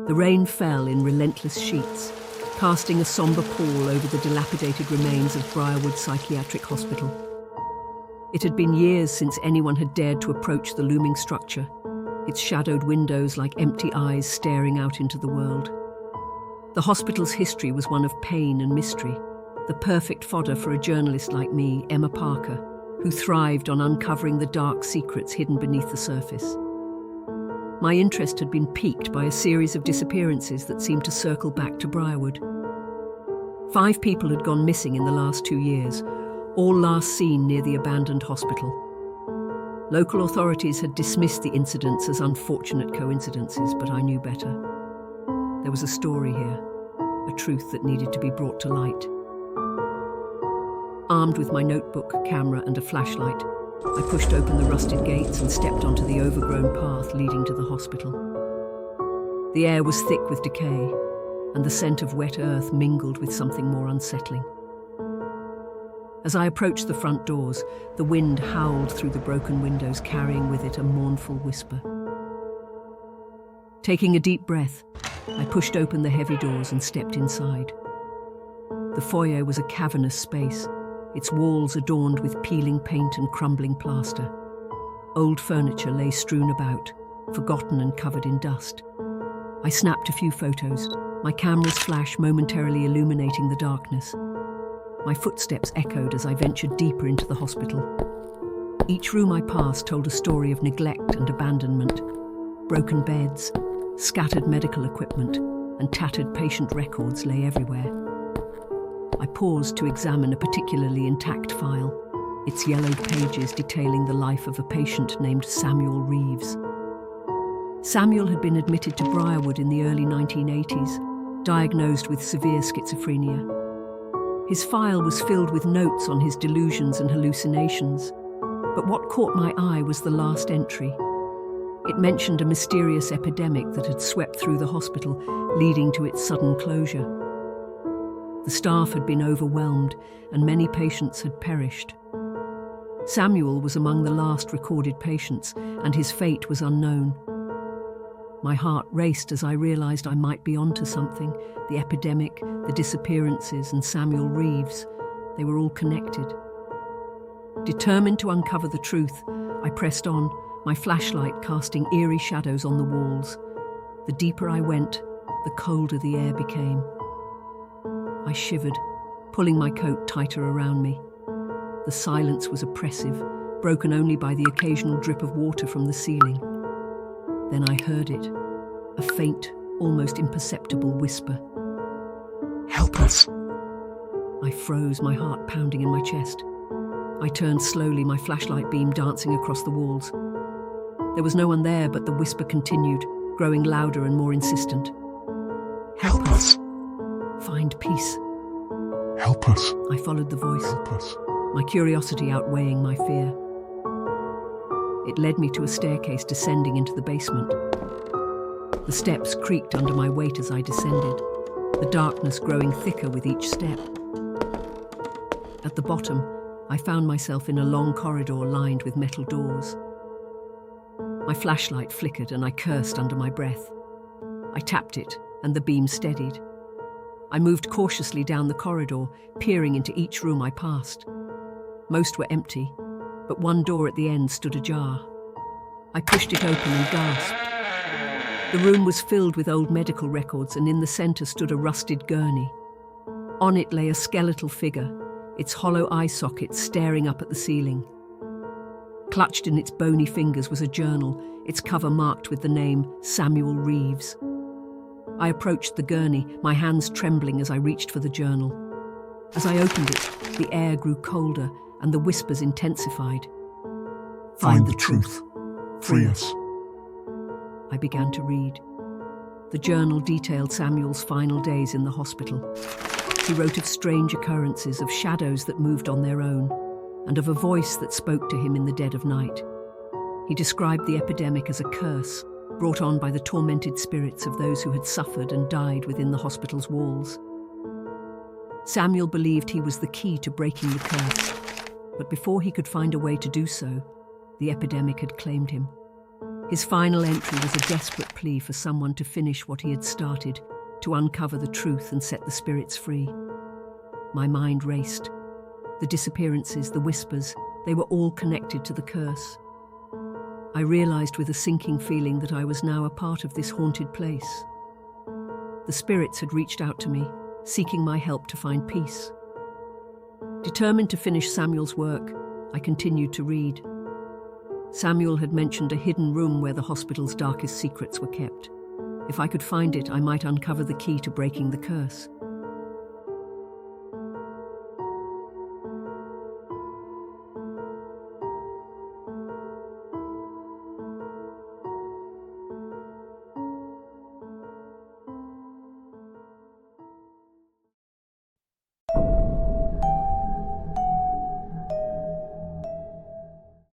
The rain fell in relentless sheets, casting a somber pall over the dilapidated remains of Briarwood Psychiatric Hospital. It had been years since anyone had dared to approach the looming structure, its shadowed windows like empty eyes staring out into the world. The hospital's history was one of pain and mystery, the perfect fodder for a journalist like me, Emma Parker, who thrived on uncovering the dark secrets hidden beneath the surface. My interest had been piqued by a series of disappearances that seemed to circle back to Briarwood. 5 people had gone missing in the last 2 years, all last seen near the abandoned hospital. Local authorities had dismissed the incidents as unfortunate coincidences, but I knew better. There was a story here, a truth that needed to be brought to light. Armed with my notebook, camera, and a flashlight, I pushed open the rusted gates and stepped onto the overgrown path leading to the hospital. The air was thick with decay, and the scent of wet earth mingled with something more unsettling. As I approached the front doors, the wind howled through the broken windows, carrying with it a mournful whisper. Taking a deep breath, I pushed open the heavy doors and stepped inside. The foyer was a cavernous space, its walls adorned with peeling paint and crumbling plaster. Old furniture lay strewn about, forgotten and covered in dust. I snapped a few photos, my camera's flash momentarily illuminating the darkness. My footsteps echoed as I ventured deeper into the hospital. Each room I passed told a story of neglect and abandonment. Broken beds, scattered medical equipment, and tattered patient records lay everywhere. I paused to examine a particularly intact file, its yellowed pages detailing the life of a patient named Samuel Reeves. Samuel had been admitted to Briarwood in the early 1980s, diagnosed with severe schizophrenia. His file was filled with notes on his delusions and hallucinations, but what caught my eye was the last entry. It mentioned a mysterious epidemic that had swept through the hospital, leading to its sudden closure. The staff had been overwhelmed, and many patients had perished. Samuel was among the last recorded patients, and his fate was unknown. My heart raced as I realized I might be onto something. The epidemic, the disappearances, and Samuel Reeves, they were all connected. Determined to uncover the truth, I pressed on, my flashlight casting eerie shadows on the walls. The deeper I went, the colder the air became. I shivered, pulling my coat tighter around me. The silence was oppressive, broken only by the occasional drip of water from the ceiling. Then I heard it, a faint, almost imperceptible whisper. Help us! I froze, my heart pounding in my chest. I turned slowly, my flashlight beam dancing across the walls. There was no one there, but the whisper continued, growing louder and more insistent. Help us! Find peace. Help us! I followed the voice, Help us! my curiosity outweighing my fear. It led me to a staircase descending into the basement. The steps creaked under my weight as I descended, the darkness growing thicker with each step. At the bottom, I found myself in a long corridor lined with metal doors. My flashlight flickered and I cursed under my breath. I tapped it and the beam steadied. I moved cautiously down the corridor, peering into each room I passed. Most were empty, but one door at the end stood ajar. I pushed it open and gasped. The room was filled with old medical records, and in the center stood a rusted gurney. On it lay a skeletal figure, its hollow eye socket staring up at the ceiling. Clutched in its bony fingers was a journal, its cover marked with the name Samuel Reeves. I approached the gurney, my hands trembling as I reached for the journal. As I opened it, the air grew colder and the whispers intensified. Find the truth. Free us. I began to read. The journal detailed Samuel's final days in the hospital. He wrote of strange occurrences, of shadows that moved on their own, and of a voice that spoke to him in the dead of night. He described the epidemic as a curse, brought on by the tormented spirits of those who had suffered and died within the hospital's walls. Samuel believed he was the key to breaking the curse, but before he could find a way to do so, the epidemic had claimed him. His final entry was a desperate plea for someone to finish what he had started, to uncover the truth and set the spirits free. My mind raced. The disappearances, the whispers, they were all connected to the curse. I realized with a sinking feeling that I was now a part of this haunted place. The spirits had reached out to me, seeking my help to find peace. Determined to finish Samuel's work, I continued to read. Samuel had mentioned a hidden room where the hospital's darkest secrets were kept. If I could find it, I might uncover the key to breaking the curse.